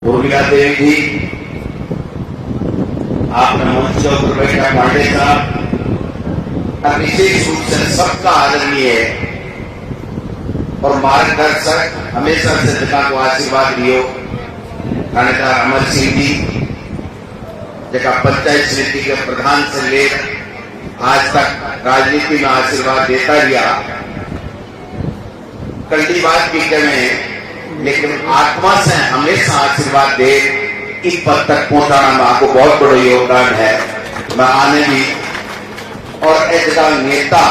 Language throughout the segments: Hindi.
उर्मिला देवी जी, आपने मंच के ऊपर बैठा पांडे साहब विशेष रूप से सबका आदरणीय है और मार्गदर्शक हमेशा से जगह को आशीर्वाद दियो थानेदार अमर सिंह जी, जगह पंचायत समिति के प्रधान से ले आज तक राजनीति में आशीर्वाद देता रहा। कल्टी बात की करें लेकिन आत्मा से हमेशा आशीर्वाद दे इस पद तक पहुंचाना में आपको बहुत बड़ा योगदान है। मैं आने भी और एक जगह नेता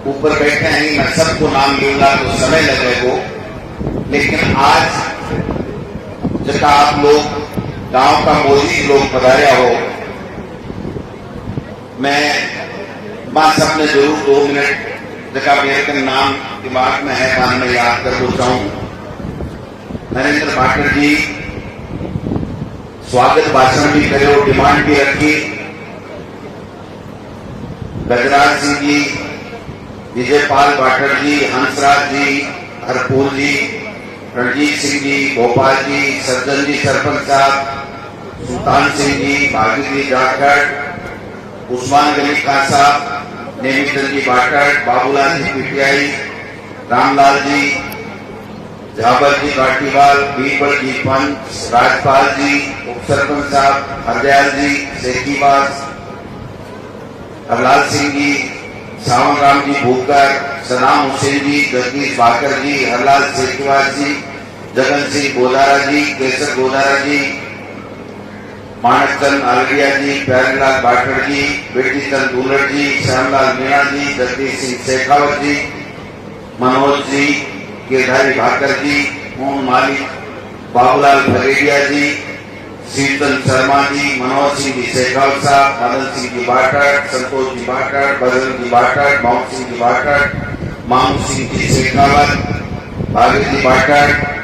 ऊपर बैठे हैं, मैं सबको नाम लूंगा तो समय लगेगा, लेकिन आज जगह आप लोग गांव का मोदी लोग पधारे हो, मैं बस अपने जरूर 2 मिनट जगह मेरे नाम दिमाग में है बाद में याद कर बोलता हूं। नरेंद्र भाटर जी स्वागत भाषण भी करे और डिमांड भी रखी। गजराज सिंह जी, विजयपाल भाटर जी, हंसराज जी, हरपूल जी, रणजीत सिंह जी, भोपाल जी, सज्जन जी सरपंच साहब, सुल्तान सिंह जी, भागी जी जाखड़, उस्मान गली खान साहब, नेमिचंद जी भाटर, बाबूलाल जी पीटीआई, रामलाल जी, झाबर जी बाटीवाल, बीरबल जी पंच, राजपाल जी, उप सरपंच साहब, हरदयाल जी, सेठीवास, हरलाल सिंह जी, सावन राम जी भूकर, सदाम हुसैन जी, जगदीश भाकर जी, हरलाल सेठीवास जी, जगन सिंह गोदारा जी, केसर गोदारा जी, मानकचंद आलरिया जी, प्यारेलाल भाटर जी, बेटी चंद दूलर जी, श्यामलाल मीणा जी, जगदीश सिंह शेखावत जी, मनोज जी, गिरधारी भाकर जी, मोहन मालिक, बाबूलाल भरेडिया जी, शीतल शर्मा जी, मनोज सिंह जी शेखावत साहब, मदन सिंह जी भाटर, संतोष जी भाटर, बजरंग जी भाटर, मोहन सिंह जी भाटर, मामू सिंह जी शेखावत, भागी जी भाटर,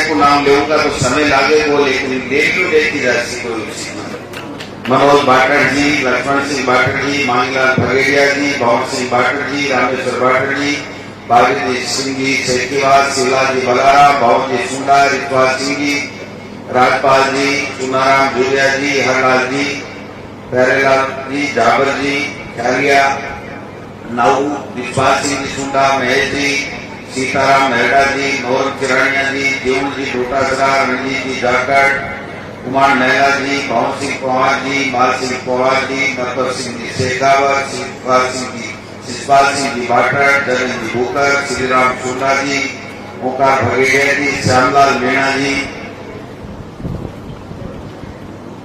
को नाम लेऊंगा तो समय लागेगा, लेकिन देखी जाती कोई मनोज भाटर जी, लक्ष्मण सिंह भाटर जी, मांगलाल भरेडिया जी, भवन सिंह भाटर जी, रामेश्वर भाटर जी, बागी सिंह जी सेठीवास, शिवलाल जी बलारा, भवन जी सुंडा, रितवाल सिंह जी, राजपाल जी, चुनाराम झूलिया जी, हरलाल जी, प्यारेलाल जी, जाबर जी, ख्यालिया, नाऊ, विश्वास सिंह जी सुंडा, महेश जी, सीताराम मेहरा जी, नौरम किरानिया जी, देव जी डोटासरा, रणजीत जी जाखड़, कुमार नैला जी, भवन सिंह पवार जी, माल सिंह पवार जी, नरपत सिंह जी शेखावत, शिषपाल सिंह जी भाटर, जगन जी भूकर, श्रीराम चूना जी, ओंकार भगेड़िया जी, श्यामलाल मीणा जी।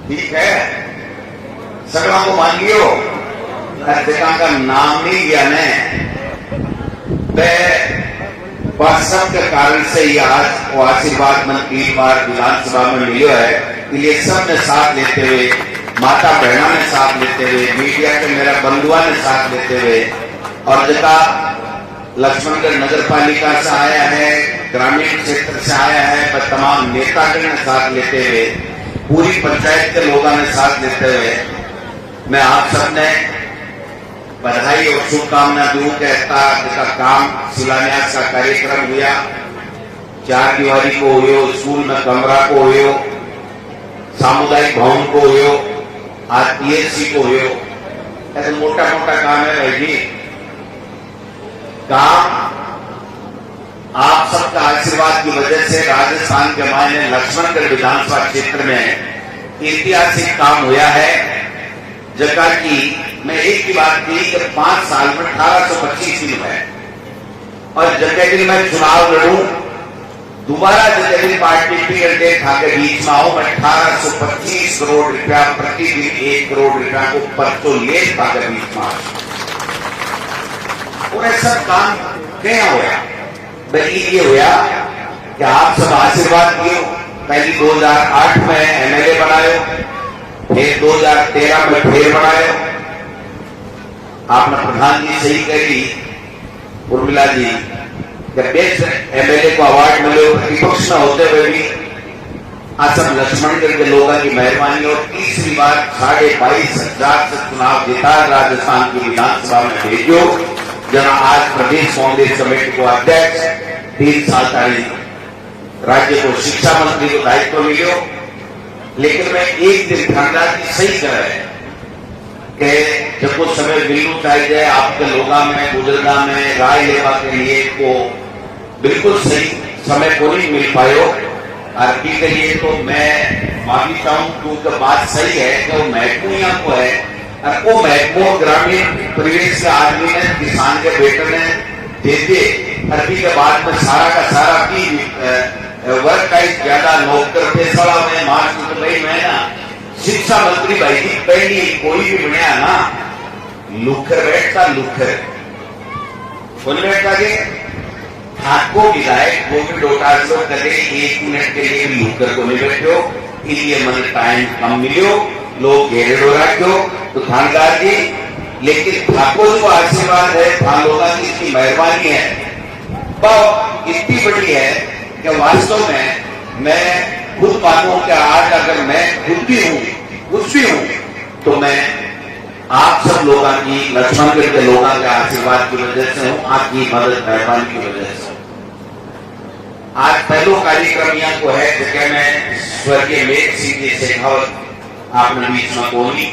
ठीक है, सगड़ा को मान लियो, का नाम नहीं लिया ने सब के कारण से ये आज वो आशीर्वाद मन 3 बार विधानसभा में मिलो है। इसलिए सब ने साथ लेते हुए, माता बहना ने साथ लेते हुए, मीडिया के मेरा बंधुआ ने साथ लेते हुए और जगह लक्ष्मणगढ़ नगर पालिका से आया है, ग्रामीण क्षेत्र से आया है, तमाम नेता ने साथ लेते हुए, पूरी पंचायत के लोगों ने साथ लेते हुए मैं आप सबने बधाई और शुभकामना दूं। कहता जिसका काम शिलान्यास का कार्यक्रम हुआ, 4 दीवारी को हुयो, स्कूल में कमरा को हुयो, सामुदायिक भवन को हुयो, आज पीएचसी को हुयो। ऐसे मोटा मोटा काम है भाई जी। काम आप सबका आशीर्वाद की वजह से राजस्थान के मायने लक्ष्मणगढ़ विधानसभा क्षेत्र में ऐतिहासिक काम हुआ है। जगह की मैं एक ही बात की कि 5 साल में 1825 दिन है और जगह दिन मैं चुनाव लड़ूं, दोबारा जगह दिन पार्टी पीएलडी खाके बीच में आऊं, मैं 1825 करोड़ रुपया प्रतिदिन 1 करोड़ रुपया को परचो ले खाके बीच में उन्हें सब काम क्या हुआ भाई ये हुआ कि आप सब आशीर्वाद दियो। पहले 2008 में एमएलए बनायो, फिर 2013 में फिर बनायो। आपने प्रधान जी सही कही उर्मिला जी, जब बेस्ट एमएलए को अवार्ड मिले प्रतिपक्ष में होते हुए भी असम लक्ष्मणगढ़ के लोगों की मेहरबानी और तीसरी बार 22,500 से चुनाव जीता राजस्थान की विधानसभा में भेजो। जहां आज प्रदेश कांग्रेस कमेटी को अध्यक्ष 3 साल तारीख राज्य को शिक्षा मंत्री को दायित्व मिलो, लेकिन मैं एक दिन खानदार की सही कर है कि जब कुछ समय मिलू चाहिए आपके लोगा में बुजुर्गा में राय लेवा के लिए को बिल्कुल सही समय को नहीं मिल पायो। आरती के लिए तो मैं माफी चाहूं क्योंकि बात सही है कि वो महत्व यहाँ को है और वो महत्व ग्रामीण परिवेश के आदमी ने किसान के बेटे ने देते अरबी के बाद में सारा का सारा की वर्क का ज्यादा नौकर पेशा में मार्च तो भाई मैं ना शिक्षा मंत्री भाई की पहली कोई भी बनाया ना लुखर बैठता लुखर कौन बैठता के आपको विधायक गोविंद डोटासो कदे 1 मिनट के लिए लुखर को नहीं बैठो इसलिए मन टाइम कम मिलो लोग घेरे डो रखो तो थानदार जी, लेकिन ठाकुर को आशीर्वाद है थान लोगों की इसकी मेहरबानी है बहुत इतनी बड़ी है कि वास्तव में मैं खुद मानूं कि आज अगर मैं खुद भी हूं कुछ भी हूं तो मैं आप सब लोगों की लक्ष्मणगढ़ के लोगों के आशीर्वाद की वजह से हूं, आपकी मदद मेहरबानी की वजह से। आज पहलो कार्यक्रम यहाँ को है जगह में स्वर्गीय मेघ सिंह जी शेखावत आपने बीच में बोली।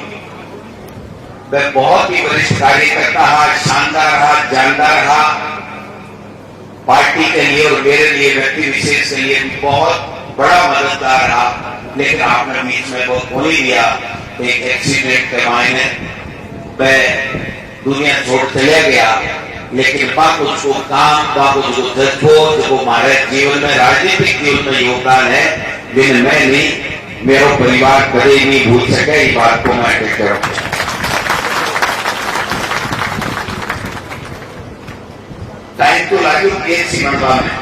वह बहुत ही वरिष्ठ कार्यकर्ता रहा, शानदार रहा, जानदार रहा, पार्टी के लिए और मेरे लिए व्यक्ति विशेष के लिए भी बहुत बड़ा मददगार रहा, लेकिन आपने बीच में वो खोल ही दिया एक एक्सीडेंट के मायने वह दुनिया छोड़ चले गया। लेकिन बापू को काम बापू को जज्बो जो हमारे जीवन में राजनीतिक जीवन में योगदान है लेकिन मैं नहीं मेरा परिवार कभी नहीं भूल सके इस बात को मैं कहता हूं। टाइम तो लागू एक सी बनवा में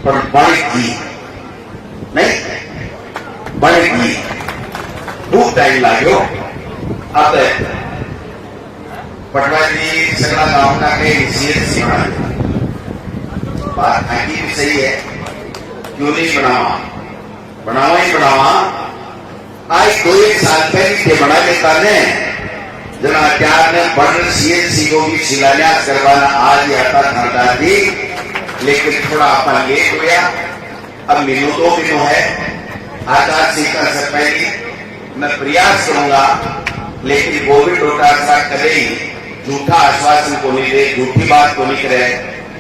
पर बढ़ी नहीं बढ़ी खूब टाइम लागो। अब पटवा जी सगड़ा गांव का के सीएससी बात आगे भी सही है, क्यों नहीं बनावा ही बनावा। आज 2-1 साल पहले के बना लेता ने जना त्यार ने बन सीएससी को भी शिलान्यास करवाना आज ही आता था थी, लेकिन थोड़ा अपन लेट हो गया। अब मिनों है आचार संहिता से पहले मैं प्रयास करूंगा, लेकिन गोविंद डोटासरा कदे ही झूठा आश्वासन को नहीं दे, झूठी बात को नहीं करे,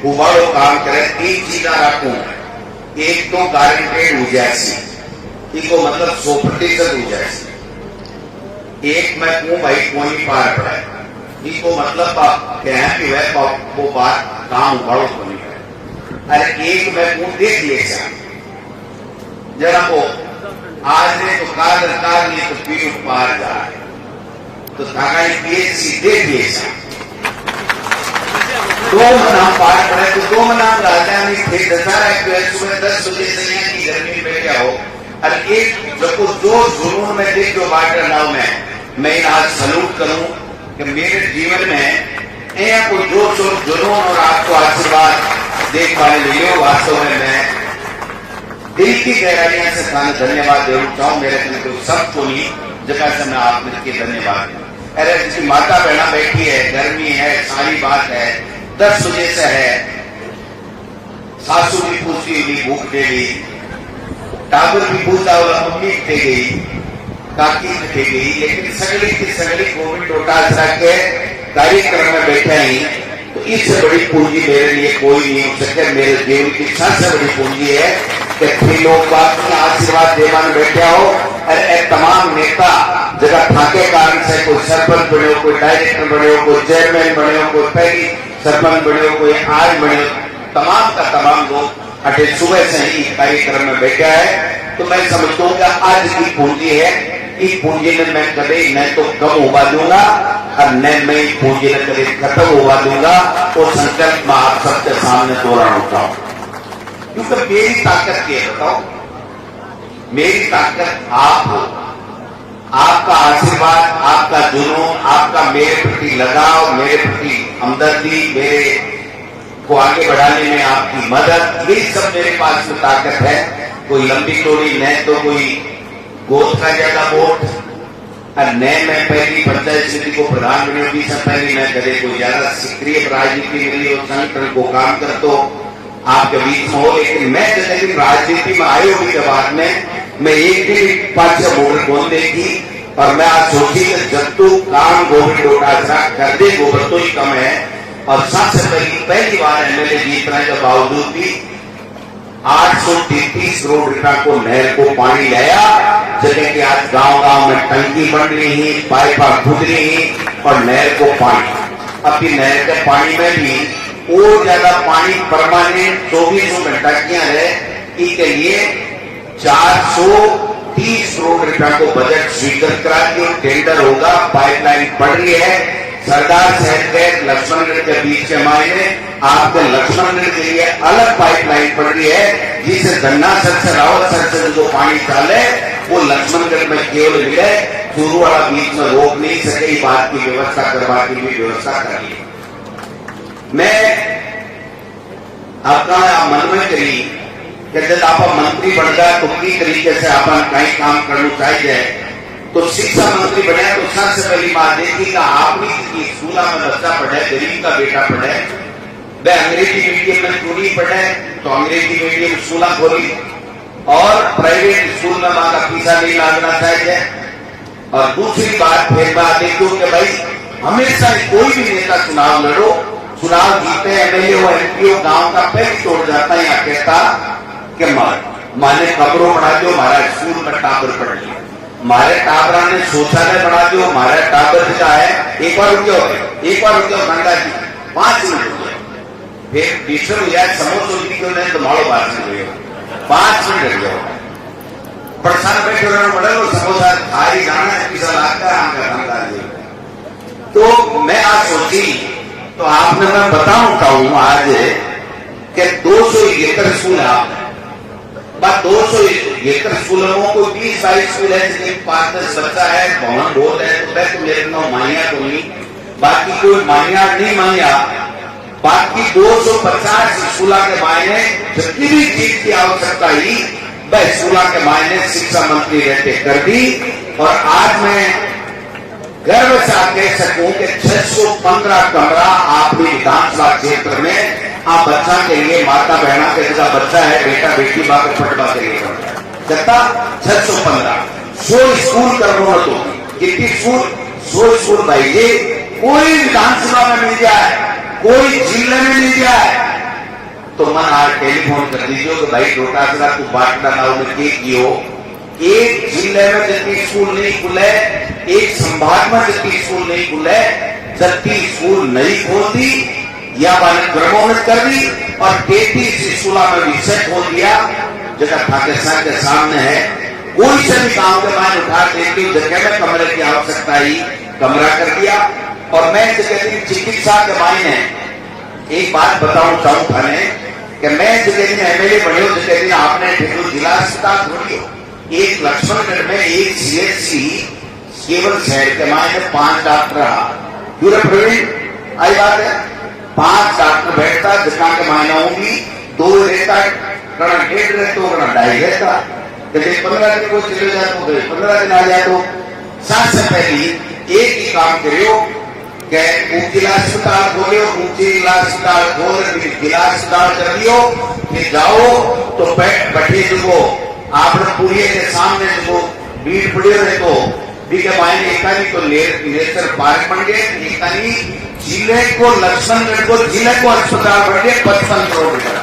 उबाड़ो काम करे। 3 चीजा रखूं, एक तो गारंटेड हो जाए इको मतलब 100% हो जाए। एक मैं कहूं भाई कोई पार पड़े इको मतलब कह कि वह वो बात काम उबाड़ो को नहीं करे। अरे एक मैं कहूं देख ले जरा को आज ने तो कार ने तो पीर पार जा रहा है तो धागा पीएचसी देख ले 2 महीना पार पड़े तो 2 महीना राजधानी थे दशहरा सुबह 10 बजे से यहाँ की गर्मी में बैठा हो। और एक जो जुनून में देख जो बाटर नाव में मैं आज सलूट करूं कि मेरे जीवन में यह को जोश और जुनून और आपको आशीर्वाद देख पाने मिले। वास्तव में मैं दिल की गहराइयों से धन्यवाद देना चाहूं। मेरे को सबको नहीं जगह से मैं आपने के धन्यवाद। अरे जिसकी माता बहना बैठी है, गर्मी है, सारी बात है, 10 बजे से है, सासू भी पूछती हुई भूख दे गई, टाबर भी पूछता हुआ मम्मी दे गई, काकी दे गई, लेकिन सगली की सगली गोविंद डोटासरा के कार्यक्रम में बैठा ही तो इससे बड़ी पूंजी मेरे लिए कोई नहीं हो सके। मेरे जीवन की सबसे बड़ी पूंजी है कि लोग बात में आशीर्वाद देवान बैठा हो। और तमाम नेता जगह थाके कारण से कोई सरपंच बने, कोई डायरेक्टर बने, कोई चेयरमैन बने, कोई पहली सरपंच बने, कोई आज बने, तमाम का तमाम लोग अटे सुबह से ही कार्यक्रम में बैठा है। तो मैं समझता हूँ कि आज की पूंजी है, इस पूंजी में मैं कभी न तो कम होगा दूंगा और न मैं इस पूंजी में कभी खत्म होगा दूंगा। और संकल्प में आप सबके सामने दोहराता हूं क्योंकि मेरी ताकत ये बताओ, मेरी ताकत आप हो, आपका आशीर्वाद, आपका जुनून, आपका मेरे प्रति लगाव, मेरे प्रति हमदर्दी, मेरे को आगे बढ़ाने में आपकी मदद, यही सब मेरे पास में ताकत है। कोई लंबी चौड़ी न तो कोई गोद का ज्यादा वोट और न मैं पहली पंचायत समिति को प्रधान बनी से पहले मैं कदे कोई ज्यादा सक्रिय राजनीति मिली और संगठन को काम कर तो आपके बीच में हो, लेकिन मैं जब राजनीति में आयो के बाद में मैं एक भी पांच वोट बोल देखी और मैं आज सोची कि जब तू काम गोविंद डोटासरा कर दे गोबर तो ही कम है। और सबसे पहली बार एमएलए जीतने के बावजूद भी 833 करोड़ रुपया को नहर को पानी लाया, जगह कि आज गांव-गांव में टंकी बन रही है, पाइपा खुद रही है और नहर को पानी। अब भी नहर के पानी में भी और ज्यादा पानी परमानेंट 24 घंटा किया है, इसके लिए 430 करोड़ रुपया को बजट स्वीकृत करा के टेंडर होगा, पाइपलाइन पड़ रही है। सरदार शहर के लक्ष्मणगढ़ के बीच के मायने आपको लक्ष्मणगढ़ के लिए अलग पाइपलाइन पड़ रही है, जिससे धन्ना सर से रावत सर से जो पानी डाले वो लक्ष्मणगढ़ में केवल मिले, चूरू वाला बीच में रोक नहीं सके। इस बात की व्यवस्था करवा की भी व्यवस्था करिए। मैं आपका मन में करी कि जब आप मंत्री बन जाए तो किस तरीके से अपन कहीं काम करना चाहिए। तो शिक्षा मंत्री बने तो सबसे पहली बात देखी कि आपने स्कूल में बच्चा पढ़े, गरीब का बेटा पढ़े, वह अंग्रेजी मीडियम में क्यों नहीं पढ़े, तो अंग्रेजी मीडियम स्कूल खोली और प्राइवेट स्कूल में वहां का फीसा नहीं लागना चाहिए। और दूसरी बात फिर बात देखो कि भाई हमेशा कोई भी नेता चुनाव लड़ो, चुनाव जीते एमएलए हो एमपी गांव का पैर तोड़ जाता है, या कहता कि माने कब्रों बना दो, हमारा स्कूल में टावर पढ़ लिया, हमारे टाबरा ने शौचालय बना दो, हमारे टाबर का है। एक बार रुक जाओ गंगा जी 5 मिनट रुक जाओ, फिर विश्व समोसों की क्यों नहीं तुम्हारो बात नहीं हुई, 5 मिनट रुक जाओ। परेशान बैठे रहना पड़ेगा, समोसा खाई जाना है, किसा लागता है गंगा जी। तो मैं आज सोची, तो आपने मैं बताऊंगा हूं आज कि 200 एकड़ स्कूल है, 200 एकड़ स्कूलों को 20-22 स्कूल है, जिसमें 5-10 बच्चा है, भवन बहुत है, तो मैं तो मेरे नाम मानिया तो नहीं, बाकी कोई मानिया नहीं मानिया। बाकी 250 स्कूलों के मायने जितनी भी चीज की आवश्यकता ही वह स्कूलों के मायने शिक्षा मंत्री रहते कर दी। और आज मैं गर्व से कह सकूं कि 615 कमरा आपने विधानसभा क्षेत्र में आप बच्चा के लिए, माता बहना के जगह बच्चा है, बेटा बेटी बाप पटवा के लिए कितना 615 100 स्कूल करना तो कितनी स्कूल 100 स्कूल भाई जी, कोई विधानसभा में मिल जाए, कोई जिले में मिल जाए तो मन आज टेलीफोन कर दीजिए कि भाई डोटासरा तू बांटना ना कियो। एक जिले में जितनी स्कूल नहीं खुले, एक संभाग में जितनी स्कूल नहीं खुले, जितनी स्कूल नहीं खोलती या क्रमोन्नत कर दी और 33 स्कूलों में विषय खोल दिया, जगह पाकिस्तान के सामने है। कोई से भी गांव के मान उठा देती जगह में कमरे की आवश्यकता ही कमरा कर दिया। और मैं चिकित्सा के मायने एक बात बताऊं चाहूं थाने कि मैं जितने दिन एमएलए बने हो, जितने दिन आपने जिला अस्पताल खोली हो, एक लक्ष्मणगढ़ में एक सीएचसी केवल शहर के मायने 5 डॉक्टर रहा। प्रवीण आई बात है, 5 डॉक्टर बैठता, जिसका के मायना होंगी 2 रहता, कड़ा 1.5 रहता, कड़ा 2.5 रहता। जैसे 15 दिन को चले जाए तो 15 दिन आ जाए तो सबसे पहली एक ही काम करियो कि जिला अस्पताल खोलो, जिला अस्पताल खोल जिला अस्पताल कर दियो, फिर जाओ तो बैठे जो आपने पुलिया के सामने जो भीड़ पड़ी रहे तो के मायने एकानी तो नेचर पार्क बन गए, एकानी जिले को लक्ष्मणगढ़ को जिले को अस्पताल बन गए 55 करोड़ रुपया।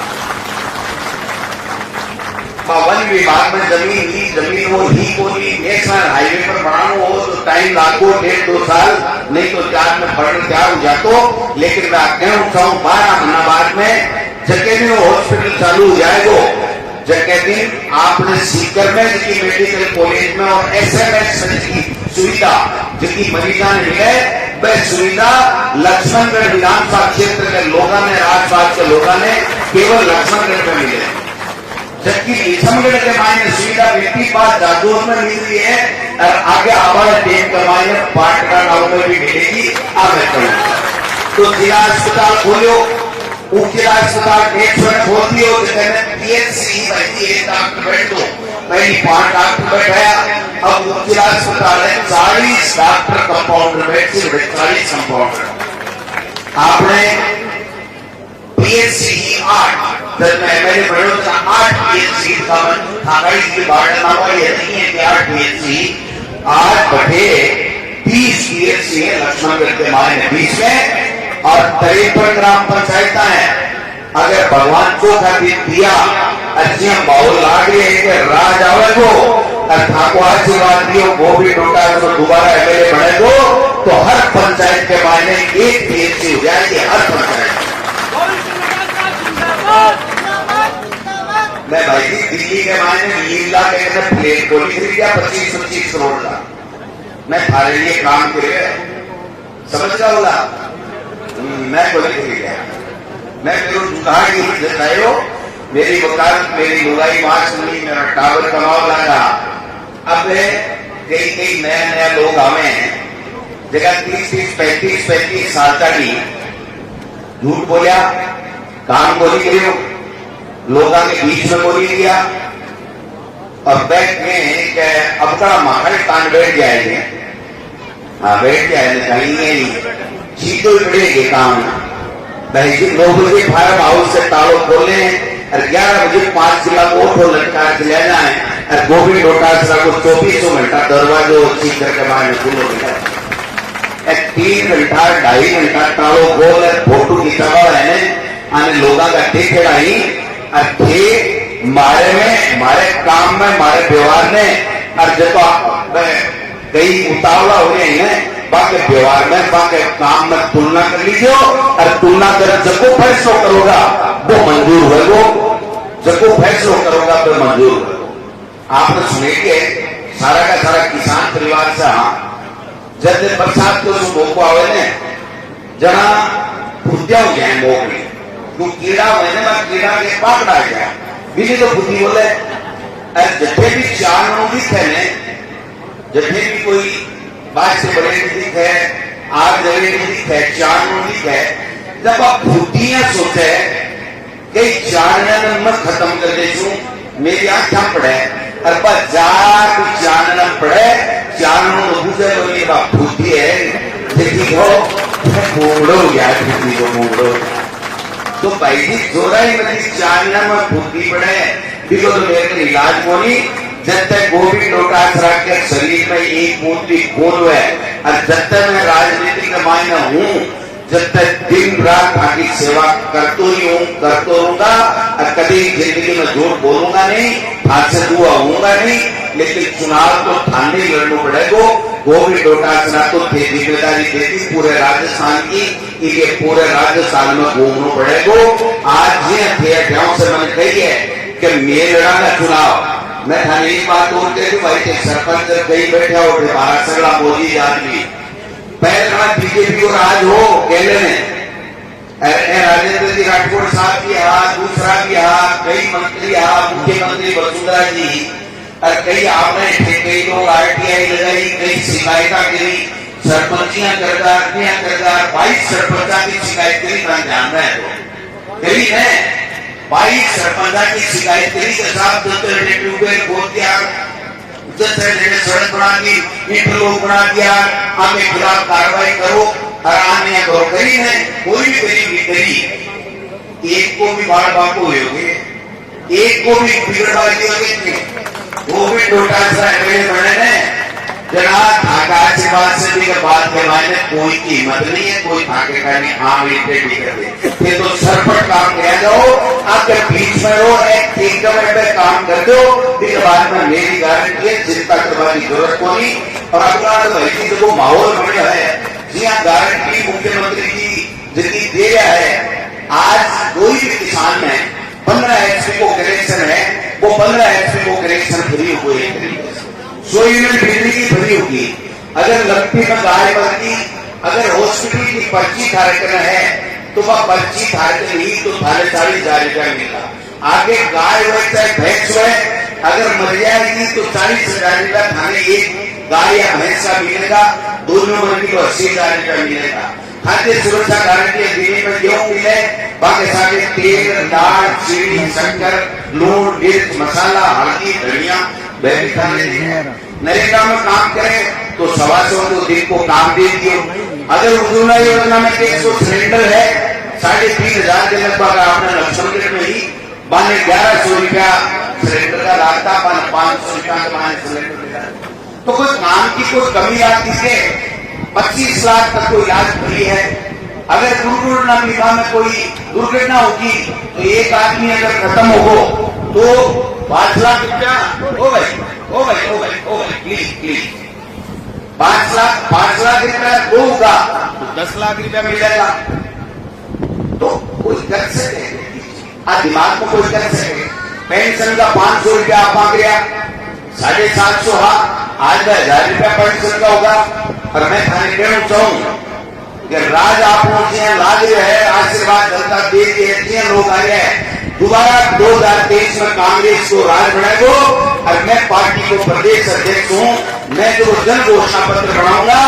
वन विभाग में जमीन वो ही कोई नेशनल हाईवे पर बनाना हो तो टाइम लागो 1.5-2 साल, नहीं तो 4 में बढ़ने तैयार हो जातो। लेकिन मैं कहूँ 12 महीना बाद में जगह में हॉस्पिटल चालू हो जाएगा, जगह दिन आपने सीकर में जिसकी मेडिकल कॉलेज में और एसएमएस की सुविधा जिसकी मरीजा ने मिले, वह सुविधा लक्ष्मणगढ़ विधानसभा क्षेत्र के लोगों ने, राजपाल के लोगों ने केवल लक्ष्मणगढ़ में मिले, जबकि लक्ष्मणगढ़ के मायने सुविधा व्यक्ति पास जादूर में मिल रही है और आगे आवाज टेम के मायने पाटका गांव में भी मिलेगी। आगे करूंगा तो जिला अस्पताल खोलो, जिला अस्पताल 100 खोल दियो, पीएचसी डॉक्टर बैठ दो, पहली 5 डॉक्टर बैठाया, अब जिला अस्पताल है 40 डॉक्टर कंपाउंडर बैठ, 40 कंपाउंडर। आपने PHC ही 8, जब मैं एमएलए बनो तो 8 PHC का थाकाई की बात ना हुआ, ये नहीं है कि 8 PHC 8/20 PHC है लक्ष्मणगढ़ के मायने 20 में, और 53 ग्राम पंचायत है। अगर भगवान को खातिर दिया अच्छी बाहुल लाग रही है कि राज आवे को ठाकुर आशीर्वाद दियो, वो भी टोटा तो दोबारा एमएलए बने तो हर पंचायत के मायने 1 PHC हो जाएगी, हर पंचायत। मैं भाई जी दिल्ली के मायने लीला के अंदर प्लेन को लिख दिया 25-25 करोड़ का, मैं थारे लिए काम के लिए समझ रहा होगा, मैं को लिख दिया, मैं मेरे मेरी वकालत मेरी लुगाई मार सुनी, मेरा टावर कमाओ लगा। अब कई नया लोग आवे जगह 30-35 साल तक ही झूठ बोलिया, काम बोली करियो, लोगों के बीच में बोली दिया, और बैठ में अब का माहौल कान बैठ जाएंगे, हाँ बैठ जाएंगे, कहीं नहीं चीजों पड़ेगी काम। भाई जी 9 बजे फार्म हाउस से तालों खोले और 11 बजे 5 जिला को लटका के ले जाए और गोभी डोटासरा को 2400 घंटा दरवाजो ठीक करके मारने खुलो मिला, 3 घंटा 2.5 घंटा तालों खोल फोटो खिंचावा है आने लोगों का टिकट आई और मारे काम में मारे व्यवहार ने, और जब कई उतावला हो रहे हैं बाकी व्यवहार में बाकी काम में तुलना कर लीजिए, और तुलना कर जब को फैसला करोगा वो मंजूर होगा, जब को फैसला करोगा वो मंजूर होगा। आपने सुने के सारा का सारा किसान परिवार से, हाँ जब बरसात को मोको आवे ने जना फुद्या हो जाए मोक तो कीड़ा हुए ना कीड़ा के पाकड़ा गया बिजली तो बुद्धि बोले, जब भी चार दिख है जब भी कोई बात से बड़े दिख है, आग जले दिख है, चार दिख है, जब आप फुटियां सोचे कई चानना मत खत्म कर दे मेरी आंखा पड़े और बाजार चानना पड़े चानों दूसरे बोली बात फूटी है देखी हो मोड़ो या फूटी को मोड़ो, तो भाई जी जोरा ही मतलब चानना में फूटी पड़े बिको तो मेरे इलाज को नहीं, जब तक गोभी डोटासरा के शरीर में एक मूर्ति खून है, और जब तक मैं राजनीति का मायना हूँ, जब तक दिन रात आपकी सेवा करतो ही हूँ, करतो रहूंगा, और कभी जिंदगी में झूठ बोलूंगा नहीं, हाथ से दुआ होऊंगा नहीं, लेकिन चुनाव तो थाने लड़ना पड़ेगा। गोभी डोटासरा तो जिम्मेदारी देती पूरे राजस्थान की, इसलिए पूरे राजस्थान में घूमना पड़ेगा। आज ये गांव से मैंने कही है कि मैं लड़ा चुनाव, मैं थाने एक बात और कह दूं भाई सरपंच कहीं बैठे हो बाहर सगड़ा मोदी आदमी पहले बीजेपी और आज हो केले में राजेंद्र जी राठौड़ साहब की हाथ, दूसरा की हाथ, कई मंत्री हाथ, मुख्यमंत्री वसुंधरा जी, और कई आपने कई लोग RTI लगाई, कई शिकायत करी, सरपंचियां करदार 22 सरपंचा की शिकायत करी, ध्यान रहे करी है 22 सरपंचा की शिकायत करी के साथ ट्यूबवेल खोल दिया, सड़क बना दी, इंटरलॉक बना दिया, आपके खिलाफ कार्रवाई करो और आने करो, करी है कोई भी करी एक को भी बाढ़ बापू हुए होंगे, एक को भी बिगड़बाजी होगी, वो भी डोटासरा बने ने जनाब ठाका आशीर्वाद से भी बात के मायने कोई कीमत नहीं है, कोई ठाके का नहीं, हाँ मीटे भी कर दे ये तो सरपट काम किया जाओ, आपके बीच में हो एक पे काम कर दो, फिर बाद में मेरी गारंटी है चिंता करवाने की जरूरत को नहीं। और अपना तो भाई जो माहौल बन रहा है जी हाँ गारंटी मुख्यमंत्री की जितनी दे रहा है, आज कोई भी किसान में 15 HP को कनेक्शन है, वो 15 HP को कनेक्शन फ्री हुए हैं, 100 यूनिट बिजली की फ्री होगी। अगर लगती में गाय बनती, अगर हॉस्पिटल की पर्ची कार्यक्रम है तो वह पर्ची कार्यक्रम ही तो थाने 40,000 रुपया मिला, आगे गाय हो चाहे भैंस हो, अगर मर जाएगी तो 40,000 रुपया थाने एक गाय या भैंस का मिलेगा, दोनों मर की तो 80,000 रुपया मिलेगा। खाद्य सुरक्षा गारंटी दिल्ली में गेहूं मिले, बाकी सारे तेल, दाल, चीनी, शक्कर, लूण, मिर्च, मसाला, हल्दी, धनिया नरेगा में काम करें तो 125 दिन को काम दे दियो। अगर उज्ज्वला योजना में 100 सिलेंडर है, 3,500 के लगभग आपने लक्ष्मणगढ़ में ही माने 1100 रुपया सिलेंडर का लागता, 500 रुपया का माने सिलेंडर मिला। तो कोई काम की कोई कमी आती है? 25 लाख तक कोई इलाज फ्री है। अगर दुर्घटना बीमा में कोई दुर्घटना होगी तो एक आदमी अगर खत्म हो तो 5 लाख रुपया हो गई प्लीज 5 लाख रुपया होगा तो 10 लाख रुपया मिलेगा। तो कोई कर सके, दिमाग में कोई कर सके। पेंशन का 500 रुपया आप मांग रहा, 750 आज 1000 रुपया पेंशन का होगा। और मैं थाने कहना चाहूँ कि राज आप लाग रहे आशीर्वाद जनता दे के लोग आ गए दोबारा 2023 में कांग्रेस को राज बनाएगो। और मैं पार्टी को प्रदेश अध्यक्ष हूँ। मैं जो जन घोषणा पत्र बनाऊंगा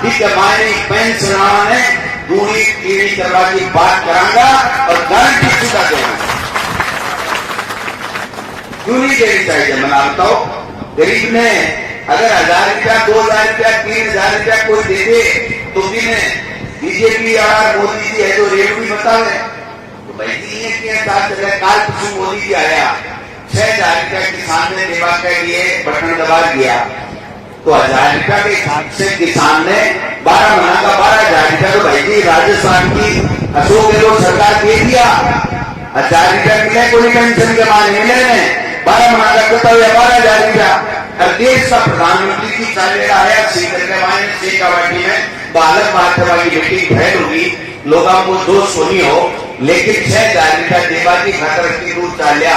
ठीक मायने पेंशन ने दूरी टीवी करवा की बात करांगा और गारंटी चुका देगा। क्यों नहीं देनी चाहिए? मैं बताओ, गरीब ने अगर 1000 रुपया, 2000 रुपया, 3000 रुपया कोई दे दे तो भी बीजेपी और मोदी जी है जो रेट भी बतावे तो भाई जी ये क्या काल कुछ मोदी जी आया 6,000 रुपया किसान ने देवा के लिए बटन दबा दिया तो 1000 रुपया के हिसाब से किसान ने 12 महीना का 12,000 रुपया तो भाई जी राजस्थान की अशोक गहलोत सरकार दे दिया। 1000 रुपया मिले कोई पेंशन के माने मिले ने 12 महीना का कहता हुआ 12,000 रुपया। देश का प्रधानमंत्री की चलेगा है सीकर के मायने शेखावाटी में बालक मात्र वाली मीटिंग भैल होगी लोगों को दोष सुनी हो लेकिन 6,000 रुपया देवा की खातर की दूर चालिया।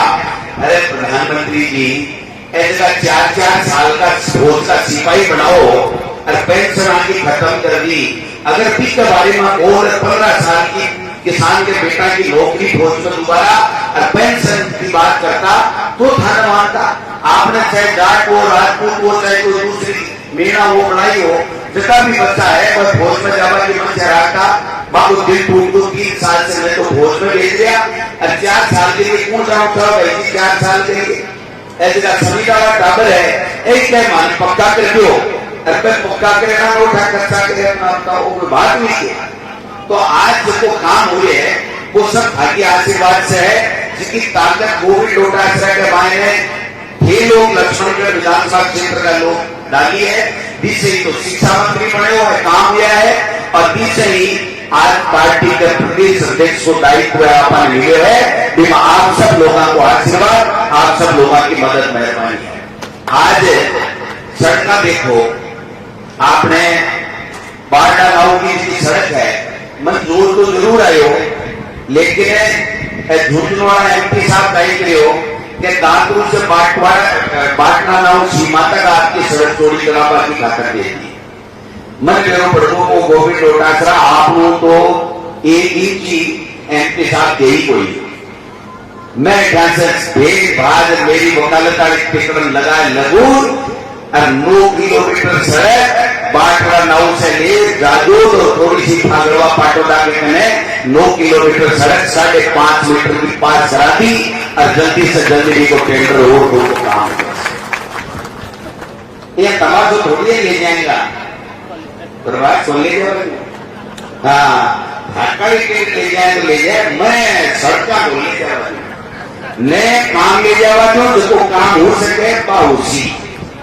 अरे प्रधानमंत्री जी ऐसा 4-4 साल का फौज का सिपाही बनाओ और पेंशन आगे खत्म कर दी। अगर पिछले बारे में और 15 साल की किसान के बेटा की नौकरी फौज में दोबारा और पेंशन की बात करता तो थाना मानता। आपने चाहे जाट हो, राजपूत हो, चाहे कोई दूसरी मीणा हो, बनाई हो, जितना भी बच्चा है वह फौज में जावा की मन चढ़ाता बाबू दिल टूट को 3 साल से मैं तो फौज में भेज दिया और 4 साल के लिए कौन जाऊँ 4 साल के लिए ऐसे का सभी का टाबर है एक मान पक्का कर दो और पक्का करे ना उठा खर्चा करे वो बात नहीं किया। तो आज जो काम हुए है वो सब भाग्य आशीर्वाद से है जिसकी ताकत कोविड लोटाश्रय के मायने ये लोग लक्ष्मणगढ़ विधानसभा क्षेत्र का लोग डाली है। बीच ही तो शिक्षा मंत्री बने हुए काम किया है और बीच ही आज पार्टी के प्रदेश अध्यक्ष को दायित्व अपन मिले है बिना आप सब लोगों को आशीर्वाद आप सब लोगों की मदद मेहरबानी है। आज सड़क देखो आपने बारडा गांव की सड़क है मंजूर तो जरूर आयो लेकिन झुंझुनवाड़ा एमपी साहब कही करे हो कि दांतुर से बाटना नाव सीमा तक आपकी सड़क चोरी करावा की खातर दे दी। मन करो प्रभु को गोविंद लोटासरा आप तो एक इंची एमपी साहब दे ही कोई मैं भेद भाज मेरी वकालत टिकट लगा लगूर और 9 किलोमीटर सड़क बाटवा नाव से ले जाजोद और थोड़ी सी भागरवा पाटोदा के कने 9 किलोमीटर सड़क 5.5 मीटर की पास करा दी और जल्दी से जल्दी को टेंडर हो काम ये तमाशा थोड़ी ले जाएगा बर्बाद सुन लीजिए। हाँ भाटका ले जाए तो ले जाए मैं सड़का को ले जावा ने काम ले जावा तो जिसको काम हो सके उसी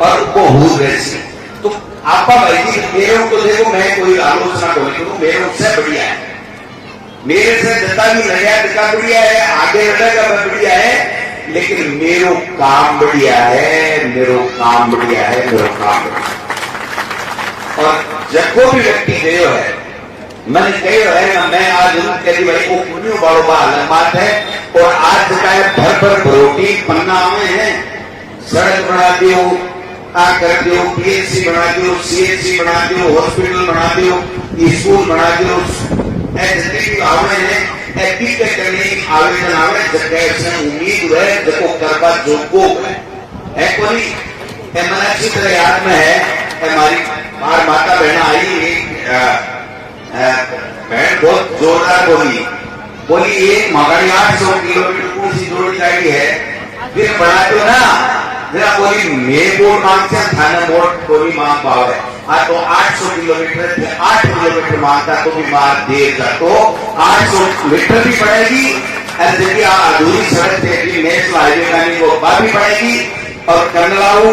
और वो हो वैसी तो आपका भाई जी मेरे को देखो मैं कोई आलोचना को नहीं करूं मेरे उससे बढ़िया है मेरे से जितना भी लगा दिखा बढ़िया है आगे लड़ेगा मैं बढ़िया है लेकिन मेरो काम बढ़िया है मेरो काम बढ़िया है मेरो काम बढ़िया और जब को भी व्यक्ति गयो है मैंने कहो है मैं आज कही भाई को पुण्य बारो अलग बात है और आज का भर रोटी पन्ना में है सड़क बना दियो आ कर दियो पीएचसी बना दियो सीएचसी बना दियो हॉस्पिटल बना दियो स्कूल बना दियो जितने भी आवेदन है आवेदन आवे जगह से उम्मीद है देखो करवा जोगो है कोई मैंने अच्छी तरह याद में है हमारी माता बहना आई बहन बहुत जोरदार बोली एक मगाड़ी 800 किलोमीटर कौन सी जोड़ी गाड़ी है फिर बना दो ना जरा बोली मेरे बोर्ड मांगते हैं थाना बोर्ड कोई मांग पाओ है तो 800 किलोमीटर थे, 8 किलोमीटर मांगता तो भी मार देगा, तो 800 मीटर भी बढ़ेगी और जबकि अधूरी सड़क थे नेशनल हाईवे का नहीं वो भी बढ़ेगी। और कंडलाऊ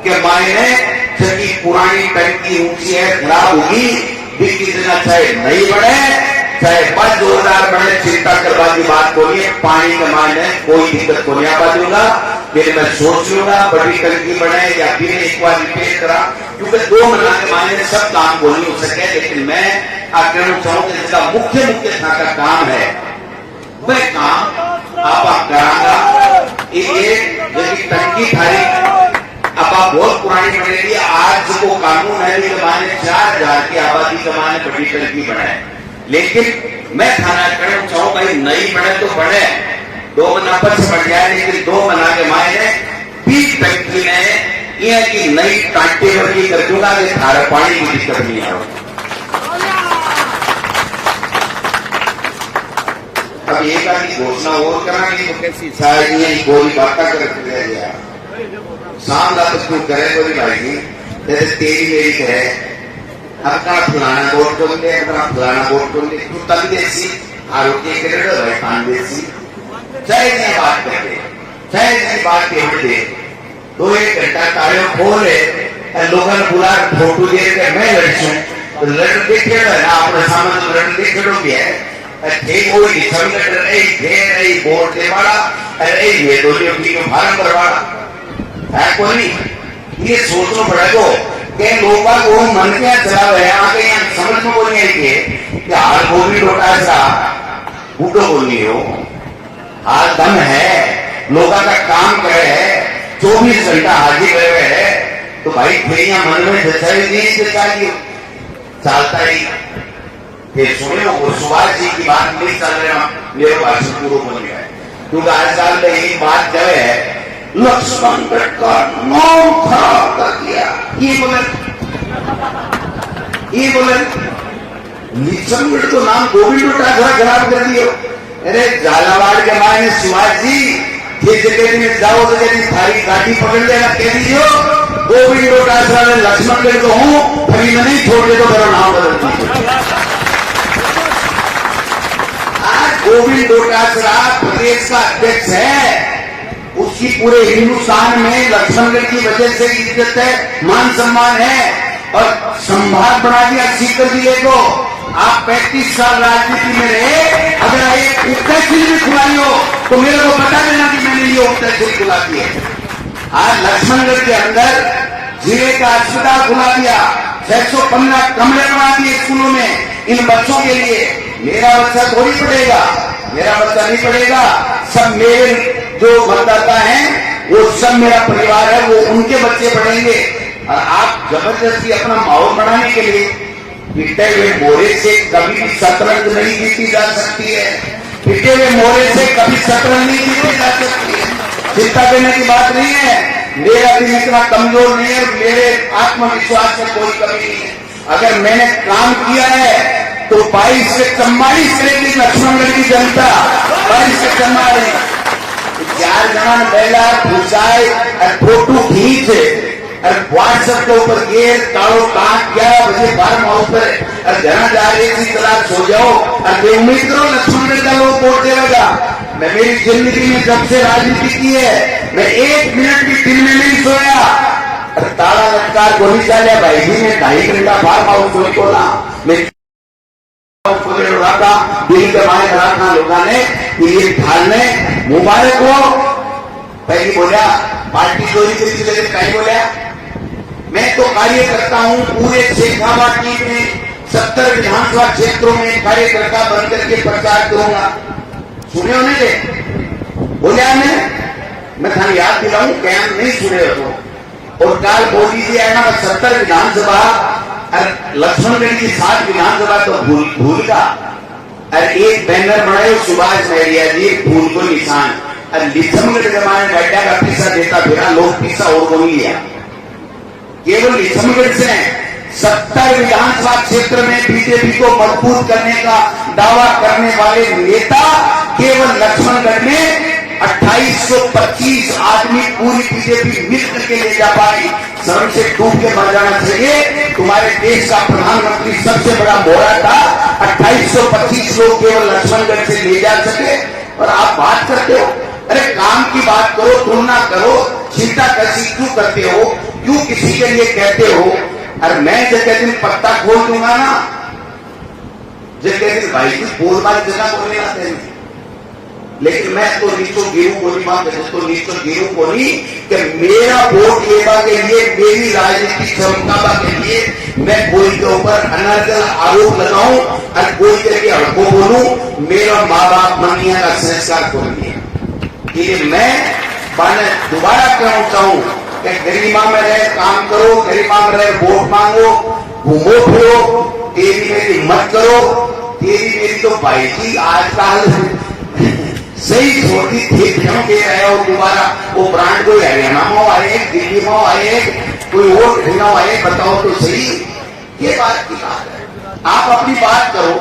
के मायने जबकि पुरानी टंकी ऊंची है खराब होगी भी कितना चाहे नहीं बढ़े चाहे 5,000 बढ़े चिंता करवा की बात को नहीं। पानी के मायने कोई दिक्कत को नहीं आ दूंगा, फिर मैं सोच लूंगा बड़ी टंकी बढ़े या फिर एक बार रिपेयर करा, क्योंकि 2 महीना के मायने सब काम को नहीं हो सके। लेकिन मैं कहना चाहूंगा जिसका मुख्य का काम है वह काम आप करांगा। ये यदि टंकी थारी अब बहुत पुरानी बनेगी, आज जो कानून है के मायने 4,000 की आबादी के मायने बड़ी टंकी बढ़े, लेकिन मैं थाना करना चाहूँ भाई नहीं बढ़े तो बढ़े, 2 महीना पर बढ़ जाए, लेकिन 2 महीना के मायने 20 टंकी ने यह की नई टांटे वर्गी कर दूंगा कि थारा पानी की दिक्कत नहीं आ। अब एक आदमी घोषणा और कराएंगे तो कैसी शायद ये गोली बात करते रह गया शाम रात उसको करे बोली भाई जी जैसे तेरी मेरी कहे अपना फलाना वोट को दे, अपना फलाना वोट को दे, तू तब देसी आरोग्य के भाई खान देसी चाहे नहीं बात करते चाहे नहीं बात के दे 2-1 घंटा कार्य खोले लोगों ने बुला फोटो दे के मैं लड़सू तो लड़ देखे ना अपने सामने तो लड़ देखे भी है ठीक हो बोर्ड दे वाला अरे ये दो फार्म करवाड़ा है कोई ये सोचना पड़ेगा कि लोगों को मन के चला रहे आगे यहाँ समझ में बोलने कि हाल गोभी लोटा सा बूटो बोलनी हो हाल दम है लोगों का काम करे है 24 घंटा हाजिर रहे है तो भाई फिर मन में जचाई नहीं चाहिए चलता ही फिर सुने वो सुभाष जी की बात नहीं चल रहा मेरे भाषण पूर्व बन गया क्योंकि आज साल में एक बात जब है लक्ष्मण का नाम खराब कर दिया ये बोले लक्ष्मण को नाम गोविंद खराब कर दियो। अरे झालावाड़ के मायने सुभाष जी जिस जगह में जाओ तो यदि थारी गाड़ी पकड़ लेना कह दीजिए गोविंद ने लक्ष्मण को हूँ कभी मैं नहीं छोड़ दे तो मेरा नाम बदल दीजिए। आज गोविंद डोटासरा प्रदेश का अध्यक्ष है, उसकी पूरे हिंदुस्तान में लक्ष्मणगढ़ की वजह से इज्जत है मान सम्मान है और संभाग बना दिया सीकर जिले को। आप 35 साल राजनीति में रहे, अगर एक तहसील भी खुलाई हो तो मेरे को बता देना कि मैंने ये तहसील खुला दी है। आज लक्ष्मणगढ़ के अंदर जिले का अस्पताल खुला दिया, 615 कमरे बना दिए स्कूलों में इन बच्चों के लिए। मेरा बच्चा थोड़ी पढ़ेगा, मेरा बच्चा नहीं पढ़ेगा, सब मेरे जो मतदाता हैं वो सब मेरा परिवार है, वो उनके बच्चे पढ़ेंगे। और आप जबरदस्ती अपना माहौल बढ़ाने के लिए पिटे हुए मोरे से कभी भी शतरंज नहीं जीती जा सकती है, पिटे हुए मोरे से कभी शतरंज नहीं जीती जा सकती है। चिंता करने की बात नहीं है, मेरा दिल इतना कमजोर नहीं है, मेरे आत्मविश्वास में कोई कमी नहीं है। अगर मैंने काम किया है तो 22 से 44 करेगी लक्ष्मणगढ़ की जनता, 22 से 44 4 जना महिला घुसाए और फोटो खींच और व्हाट्सएप के ऊपर ये कालो काट 11 बजे फार्म हाउस पर और जना जा रही थी तलाक सो जाओ और मैं उम्मीद करो लक्ष्मणगढ़ का लोग वोट देगा। मैं मेरी जिंदगी में जब से राजनीति की है मैं 1 मिनट भी दिन में नहीं सोया और ताला लटकार गोली चालिया भाई जी ने 2.5 घंटा फार्म हाउस कोई खोला मैं रहा दिल के मारे रखा लोगों ने ये ढालने मुबारक हो। पहले बोला पार्टी चोरी करी थी, कहीं बोला मैं तो कार्य करता हूं पूरे शेखावाटी में 70 विधानसभा क्षेत्रों में कार्यकर्ता बनकर के प्रचार करूंगा। सुने होने दे बोलिया मैं थाने याद दिलाऊं क्या नहीं सुने हो और काल बोल दीजिए ना 70 विधानसभा और लक्ष्मणगढ़ की 7 विधानसभा तो भूल का और एक बैनर बनाए सुभाष महरिया जी फूल को निशान और लक्ष्मणगढ़ के माने गड्ढा का पैसा देता फिर लोग पैसा और को नहीं लिया। केवल लक्ष्मणगढ़ से 70 विधानसभा क्षेत्र में बीजेपी को मजबूत करने का दावा करने वाले नेता केवल लक्ष्मणगढ़ में 2825 आदमी पूरी बीजेपी मिल करके ले जा पाई। शर्म से डूब के मर जाना चाहिए। तुम्हारे देश का प्रधानमंत्री सबसे बड़ा मोहरा था, 2825 लोग केवल लक्ष्मणगढ़ से ले जा सके, और आप बात करते हो। अरे काम की बात करो, तुलना करो, चिंता कैसी क्यों करते हो, क्यों किसी के लिए कहते हो। अरे मैं जगह दिन पत्ता खोल दूंगा ना, जगह दिन भाई जी बोल बात जगह बोलने आते हैं, लेकिन मैं तो नीचो गिरू को नहीं मांग, तो नीचो गिरू को नहीं कि मेरा वोट लेवा के लिए, मेरी राजनीतिक क्षमता के लिए मैं कोई के ऊपर अनर्गल आरोप लगाऊं और कोई के लिए हड़को बोलूं। मेरा माँ बाप मनिया का संस्कार खोल दिया। इसलिए मैं दोबारा कहना चाहूं कि गरिमा में रहे काम करो, गरिमा में रहे वोट मांगो, घूमो फिरो, तेरी मेरी मत करो। तेरी मेरी तो भाई जी आजकल सही छोटी थी क्यों दे रहे हो दोबारा। वो ब्रांड कोई हरियाणा में आए, दिल्ली में आए, कोई और घटना आए, बताओ तो सही। ये बात की बात है, आप अपनी बात करो।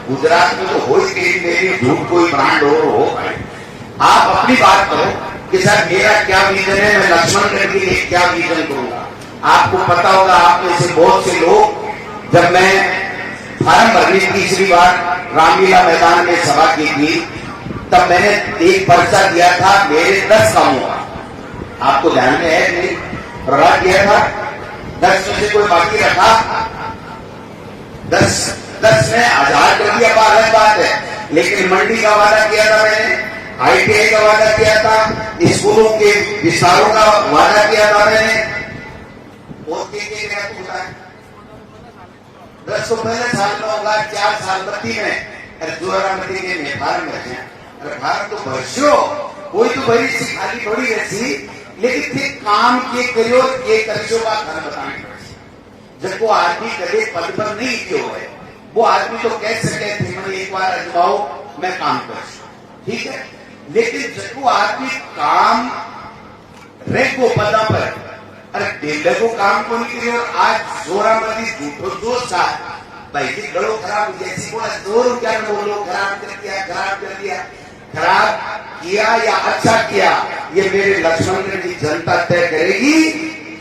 गुजरात में तो हो ही मेरी झूठ कोई ब्रांड हो। आप अपनी बात करो कि सर मेरा क्या विजन है, मैं लक्ष्मणगढ़ के लिए क्या विजन करूंगा। आपको पता होगा, आप में से बहुत से लोग, जब मैं फार्म भरने तीसरी बार रामलीला मैदान में सभा की थी, तब मैंने एक पर्चा दिया था मेरे 10 कामों का। आपको ध्यान में है नहीं? प्रहलाद दिया था 10 में से कोई बाकी रखा, 10 में 1000 कर दिया, अलग बात है। लेकिन मंडी का वादा किया था मैंने, ITI का वादा किया था, स्कूलों के विस्तारों का वादा किया था मैंने। और क्या 10 तो पहले साल में होगा, 4 साल बत्ती में, जोरामती के फार्म में भारत तो भरसो, कोई तो बड़ी सी खाली थोड़ी ऐसी, लेकिन थे काम के करियो, ये करियो का घर बताने पड़े। जब वो आदमी कभी पद पर नहीं क्यों है, वो आदमी तो कह सके थे मैंने एक बार अजमाओ, मैं काम कर, ठीक है। लेकिन जब वो आदमी काम रेको पदा पर, अरे डेढ़ को काम को नहीं करिए। और आज जोरामती झूठो 2 साल भाई जी गलो खराब जैसी बोला, 2 रुपया बोलो खराब कर दिया, खराब कर दिया। खराब किया या अच्छा किया, ये मेरे लक्ष्मणगढ़ की जनता तय करेगी।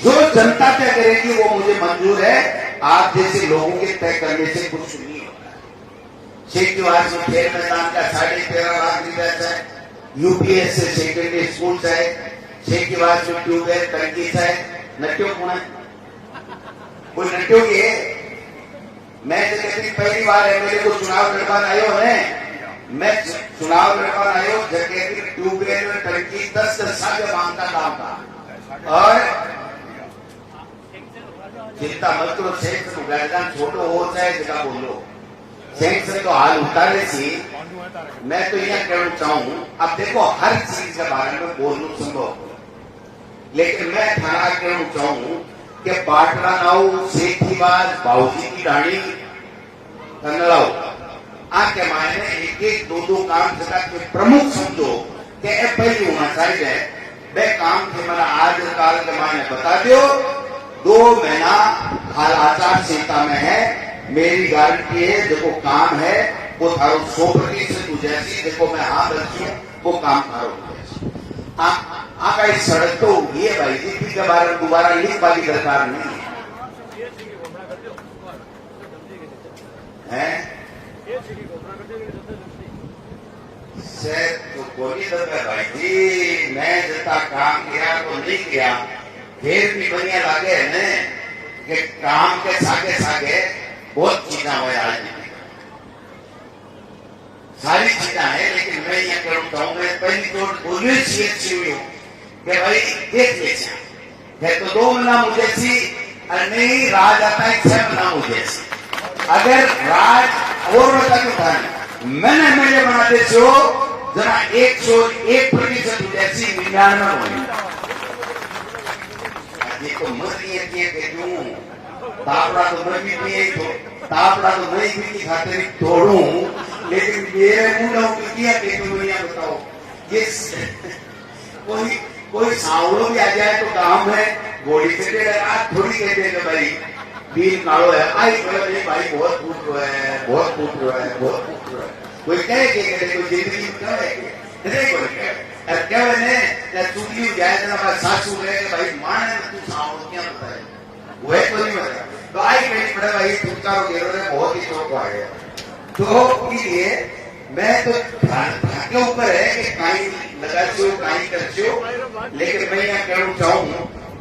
जो जनता तय करेगी वो मुझे मंजूर है। आप जैसे लोगों के तय करने से कुछ नहीं होता। शेखवास में खेल मैदान का 13.5 लाख रुपया है, UPS से सेकेंडरी स्कूल है, शेखवास में ट्यूबवेल टंकी है। नट्यो कौन है? कोई नट्यो की है? मैं जगह पहली बार MLA को चुनाव लड़वान आयो है, मैं चुनाव लड़वान आयो, जगह की ट्यूबवेल में टंकी 10 साल मांगता काम था। और चिंता मत करो, सेंक्शन उगाड़दान छोटो हो चाहे जगह बोलो, सेंक्शन तो हाल उतारे सी। मैं तो यह कहना चाहूं, अब देखो हर चीज के बारे में बोलना संभव, लेकिन मैं थाना कहना चाहूं कि बाटला नाऊ, सेठीवास, बाऊजी की ढाणी, कन्नड़ाऊ, आके मायने एक 2 काम जगह के प्रमुख समझो कि पहले होना चाहिए। वे काम थे मेरा आज काल के मायने बता दो, 2 महीना हाल आचार संहिता में है। मेरी गारंटी है, देखो काम है वो थारो 100% जैसी, देखो मैं हाथ रखी हूँ, वो काम थारो आका इस सड़क तो ये भाई जी के बारे में दोबारा लिख वाली दरकार नहीं है। तो कोई भाई जी मैं जितना काम किया तो नहीं किया, फिर भी बढ़िया लगे है कि काम के सागे सागे बहुत चीजा हुआ आज सारी चीजा है। लेकिन मैं ये कहना चाहूंगा, पहली तो बोलिए हूँ कि भाई देख ले तो 2 महीना मुझे सी, नहीं राज आता है 6 महीना मुझे सी। अगर राज और बता के उठाने मैंने MLA बनाते हो जरा 101% जैसी 99 होगी। ये तो मर्जी है क्यों तापड़ा तो मैं भी नहीं, तो तापड़ा तो मैं भी खाते तोड़ू, लेकिन मेरे मुंह किया दुनिया बताओ। ये कोई सावड़ो भी आ जाए तो काम है, घोड़ी से आज थोड़ी कहते हैं भाई बील काड़ो है, आई नहीं भाई बहुत फूट रहा है, बहुत फूट रहा है, बहुत फूट रहा है। कोई कहे कि कोई जिंदगी में क्या है, कोई क्या मैंने चुगली जाए तो हमारा सासू रहे भाई माने तू सावड़ो क्या बताए, वह तो नहीं बता। तो आई बड़े भाई तुमका बहुत ही शौक आए, तो इसलिए मैं तो के ऊपर है कि कहीं लगाचियो कहीं करचियो, लेकिन मैं यहाँ कहना चाहूँ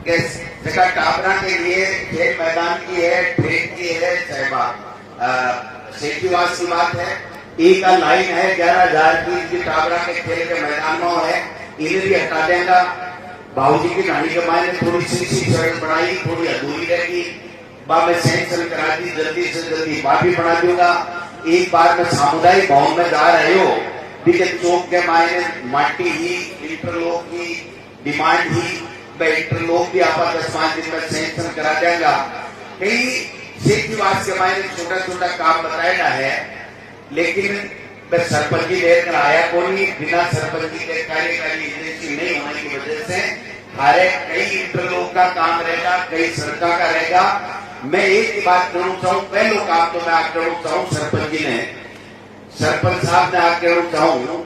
कि जगह टाबरा के लिए खेल मैदान की है, ट्रेन की है, चाहे सेठीवास की बात है, एक लाइन है 11,000 की टाबरा के खेल के मैदान में है, इन्हें भी हटा देगा। बाबूजी की कहानी के मायने थोड़ी सी सड़क बनाई, थोड़ी अधूरी रहेगी, मैं सैंक्शन करा दी, जल्दी से जल्दी बात भी बना दूंगा। एक बार में सामुदायिक भवन में जा रहे हो, विकेट चौक के मायने माटी ही इंटरलॉक की डिमांड ही, मैं इंटरलॉक भी आप 10-5 दिन में सैंक्शन करा देगा। कई सेठीवास के मायने छोटा छोटा काम बताया है, लेकिन मैं सरपंच जी लेकर आया कौन, बिना सरपंच जी के कार्यकारी एजेंसी नहीं होने की वजह से हमारे कई इंटरलॉक का काम रहेगा, कई सड़का का रहेगा। मैं एक ही बात कहना चाहूँ, पहले काम तो मैं आप कहना चाहूँ सरपंच जी ने, सरपंच साहब ने आप कहना चाहूँ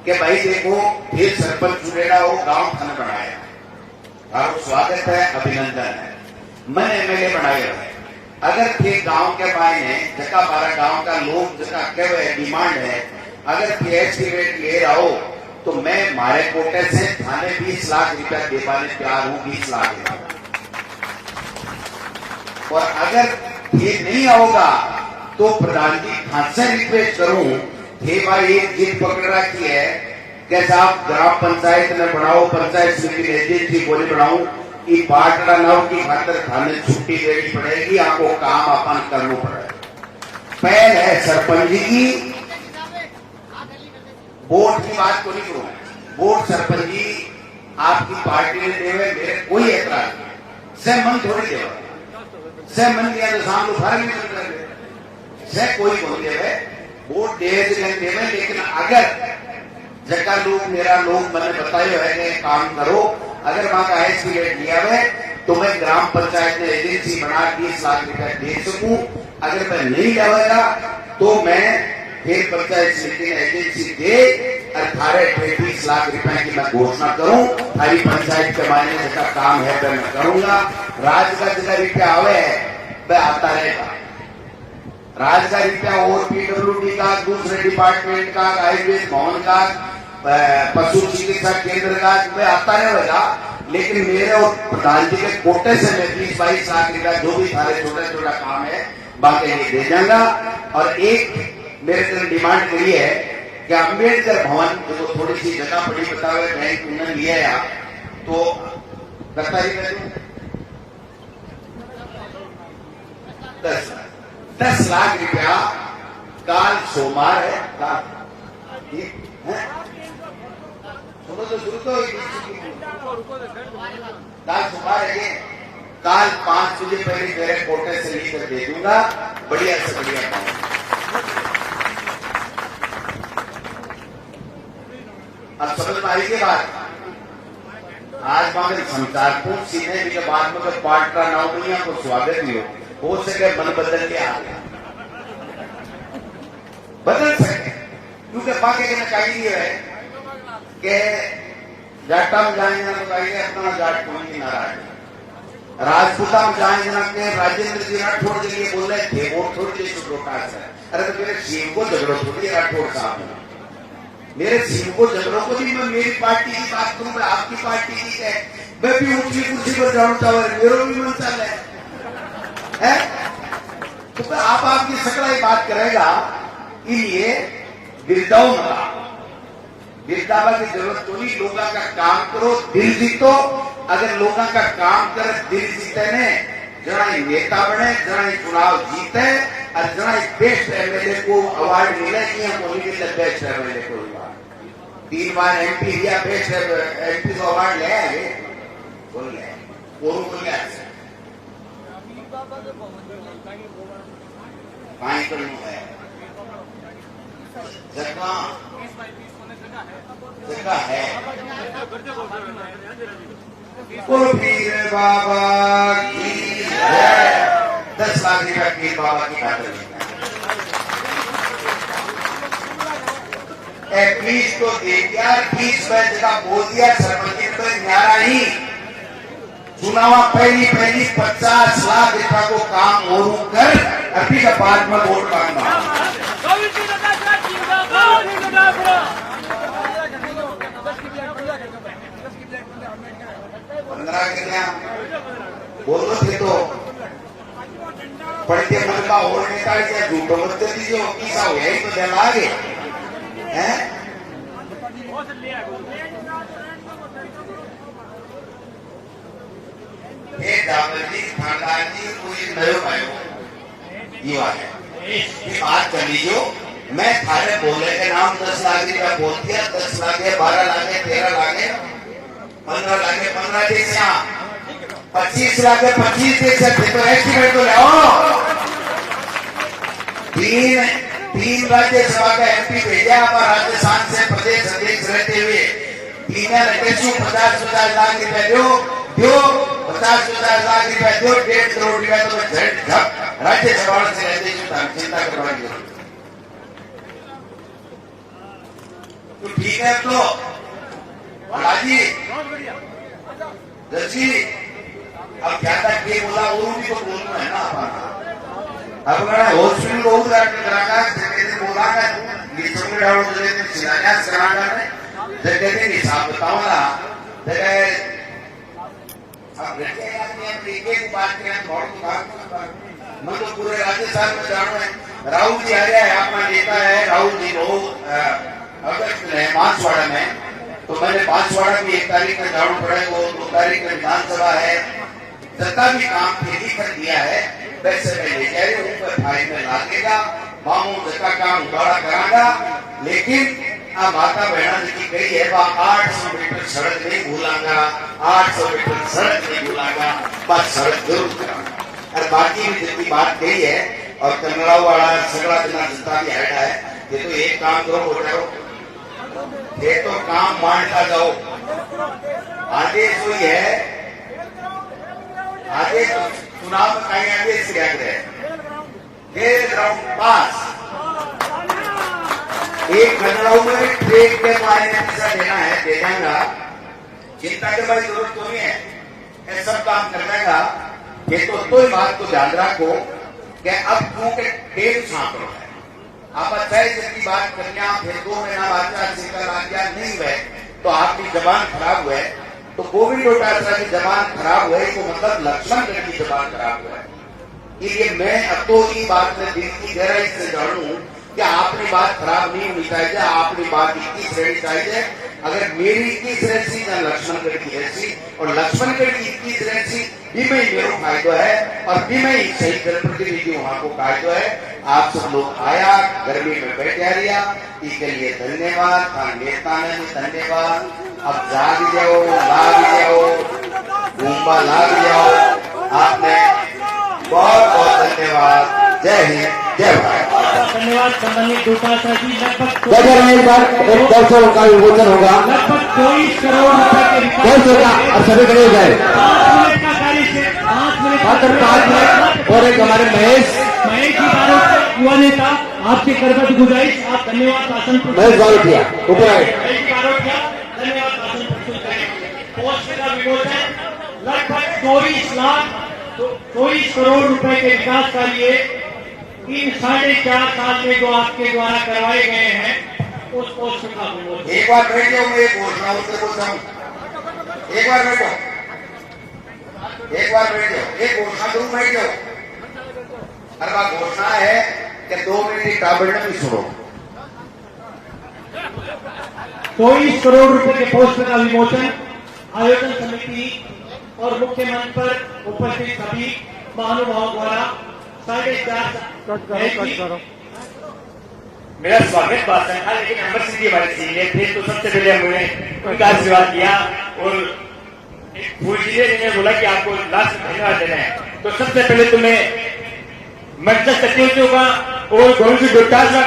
कि भाई देखो फिर सरपंच चुनेगा हो, गांव खाना बनाया, आपको स्वागत है, अभिनंदन है, मैंने एमएलए बनाया है। अगर थे गांव के मायने जगह 12 गांव का लोग जगह के डिमांड है, अगर पीएचडी रेट ले रहा हो तो मैं मारे कोटे से थाने 20 लाख रुपया देवाने तैयार हूं, 20 लाख। और अगर ये नहीं होगा तो प्रधान जी खासे रिक्वेस्ट करूं, हे भाई एक जिद पकड़ रखी है कि साहब ग्राम पंचायत में बनाओ, पंचायत समिति एजेंसी बोले बनाऊं, कि बाटला नव की खातर थाने छुट्टी देनी पड़ेगी, आपको काम अपन करना पड़ेगा। पहल है सरपंच जी की, वोट की बात को नहीं करूं, वोट सरपंच जी आपकी पार्टी ने देवे, मेरे कोई एतराज नहीं, से मन थोड़ी देवा, से मन दिया तो शाम को फर्क नहीं कर रहे, से कोई बोल देवे, वोट देवे, लेकिन अगर जगह लोग मेरा लोग मैंने बताया है कि काम करो, अगर वहां का एस्टिमेट लिया है तो मैं ग्राम पंचायत में एजेंसी बना 20 लाख रुपया दे सकूं। अगर मैं नहीं लगाएगा तो मैं फिर पंचायत समिति में एजेंसी दे 18-20 लाख रुपए की मैं घोषणा करूं, हरी पंचायत के मायने का काम है तो मैं करूंगा। राज का जगह रुपया आवे है वह आता रहेगा, राज का रुपया और पीडब्ल्यूडी का, दूसरे डिपार्टमेंट का, आयुर्वेद भवन का, पशु चिकित्सा केंद्र का मैं आता रहेगा, लेकिन मेरे और प्रधान जी के कोटे से मैं 20-22 लाख रुपया जो भी सारे छोटा छोटा काम है बाकी ये दे जाऊंगा। और एक मेरे से डिमांड करी है कि अम्बेडकर भवन जो थोड़ी सी जगह पड़ी बता हुए बैंक उन्होंने लिया है तो करता ही कर 10 लाख रुपया काल सोमवार है, सुनो तो शुरू तो काल सोमवार है, काल 5 बजे पहले मेरे कोटे से लेकर दे दूंगा, बढ़िया से बढ़िया काम। अब समझ में आई के बाद आज मांगे संचारपूर्ण सीने के बाद में पार्ट का नौकरियां को स्वागत ही हो सके मन बदल के आ गया, बदल सके, क्योंकि बाकी कहना चाहिए है कि जाटा में जाएंगे तो कहिए अपना जाट कोई नाराज, राजपूता में जाएंगे ना के राजेंद्र जी राठौड़ के लिए बोल रहे थे वोट थोड़ी देर प्रोकाश है। अरे तो मेरे सीएम को झगड़ो थोड़ी राठौड़ साहब, मेरे सीएम को झगड़ों को भी मैं मेरी पार्टी की बात करूं, मैं आपकी पार्टी की है, मैं भी ऊंची कुर्सी पर जाऊं चाहे मेरा भी मन चल है, तो आप आपकी सकड़ाई बात करेगा, इसलिए गिरदाओं गिरदावा की जरूरत तो नहीं, लोगों का काम करो, दिल जीतो। अगर लोगों का काम करे, दिल जीते ने, जरा नेता बने, जरा चुनाव जीते और जरा बेस्ट एमएलए को अवार्ड मिले, बेस्ट एमएलए को 3 बार एमपी लिया, बेस्ट एमपी को अवार्ड ले आए, बोल गया जगह है पीर बाबा की 10 लाख रुपया पीर बाबा की खातिर प्लीज तो दे दिया, 20 में जगह बोल दिया, सरपंच ने न्यारा ही चुनाव पहली 50 लाख रुपया को काम और कर अभी का बाद में वोट मांगना 15 किलियां बोलो थे तो पढ़ते मलबा और निकाल के झूठो बच्चे दीजिए किसा हो यही तो देना आगे हैं ये दावजी खानदान जी कोई नयो पायो ये बात है ये बात कर लीजिए मैं थारे बोले के नाम 10 लाख रुपया बोल दिया 10 लाख 12 लाख 13 लाख 15 लाख 15 देश 25 लाख 25 देश तो एस्टिमेट तो लाओ तीन राज्यसभा का एमपी भेजा पर राजस्थान से प्रदेश अध्यक्ष रहते हुए 50 लाख रुपया दो 50 लाख रुपया दो 1.5 करोड़ रुपया तो झट राज्यसभा से रहते चिंता करवाएंगे तो ठीक है तो राजी जैसी अब क्या तक ये बोला वो भी तो बोलना है ना अब मैं हॉस्पिटल को उधर करागा जैसे बोला का लिखने डाउन दे तो शिलान्यास करागा ने जैसे हिसाब बताओ ना जैसे अब रहते हैं अपनी एक बात के बहुत बात मैं तो पूरे राजस्थान में जानो है राहुल जी आ रहा है अपना नेता है राहुल जी को अगस्त में बांसवाड़ा में तो मैंने बांसवाड़ा की 1 तारीख में जाना पड़ा वो 2 तारीख में विधानसभा है जितना भी काम खेती कर दिया है वैसे मैं ले जाए ऊपर भाई में लागेगा मामू जितना काम उगाड़ा करागा लेकिन अब माता बहना जी की कही है वह 800 मीटर सड़क नहीं भूलागा 800 मीटर सड़क नहीं भूलागा बस सड़क जरूर करागा और बाकी भी जितनी बात कही है और कन्नड़ाऊ वाला सगड़ा जितना जितना भी हेड है ये तो एक काम करो बोल रहे हो ये तो काम मांडता जाओ आदेश हुई है आदेश चुनाव में कहीं आदेश क्या करे ग्राउंड पास एक कन्नड़ाऊ में ट्रेन के मायने पैसा देना है दे देगा चिंता के भाई जरूरत तो नहीं है ये सब काम कर देगा ये तो ही बात को ध्यान रखो कि अब क्योंकि डेढ़ छात्र है आप अच्छा की बात करना फिर 2 महीना बाद शिक्षा नहीं हुए तो आपकी जबान खराब हुए तो गोविंद डोटासरा की जबान खराब हुए तो मतलब लक्ष्मणगढ़ की जबान खराब हुआ इसलिए मैं अब तो ये बात में दिल की गहराई से जानूं कि आपकी बात खराब नहीं होनी चाहिए आपकी बात 21 रहनी चाहिए अगर मेरी 21 रहती ना लक्ष्मणगढ़ की रहती और लक्ष्मणगढ़ की 21 रहती भी में मेरा फायदा है और भी में सही जनप्रतिनिधि वहां को फायदा है आप सब लोग आया गर्मी में बैठे रिया इसके लिए धन्यवाद नेता ने भी धन्यवाद अब जाग जाओ लाग जाओ घूमबा लाग जाओ आपने बहुत बहुत धन्यवाद जय हिंद जय भारत धन्यवाद सम्मानित डोटासरा जी लगभग एक बार 100 का विमोचन होगा लगभग 24 करोड़ रुपए के 100 का अब सभी खड़े हो जाए 5 मिनट का कार्य से 5 मिनट मात्र 5 मिनट और एक हमारे महेश जी बारोट युवा नेता आपसे करबद्ध गुजारिश आप धन्यवाद भाषण महेश बारोटिया ऊपर आए महेश जी बारोटिया धन्यवाद भाषण प्रस्तुत करें पोस्ट का विमोचन लगभग 24 करोड़ रुपए के विकास कार्य इन 4.5 साल में जो आपके द्वारा करवाए गए हैं उस पोस्ट का विमोचन एक बार बैठो मैं घोषणा उत्तर बोलता हूँ एक बार बैठो एक घोषणा करूँ बैठो हर बार घोषणा है कि 2 मिनट की काबिनेट में सुनो 24 करोड़ रुपए के पोस्ट का विमोचन आयोजन समिति और मुख्य मंच पर उपस्थित सभी महानुभावों द्वारा 4.5 मेरा स्वागत भाषण था लेकिन नंबर से हमारे सीनियर थे तो सबसे पहले हमने उनका आशीर्वाद किया और फूल जी ने बोला कि आपको लास्ट धन्यवाद देना है तो सबसे पहले तुम्हें मंच सचिव का और गोविंद डोटासरा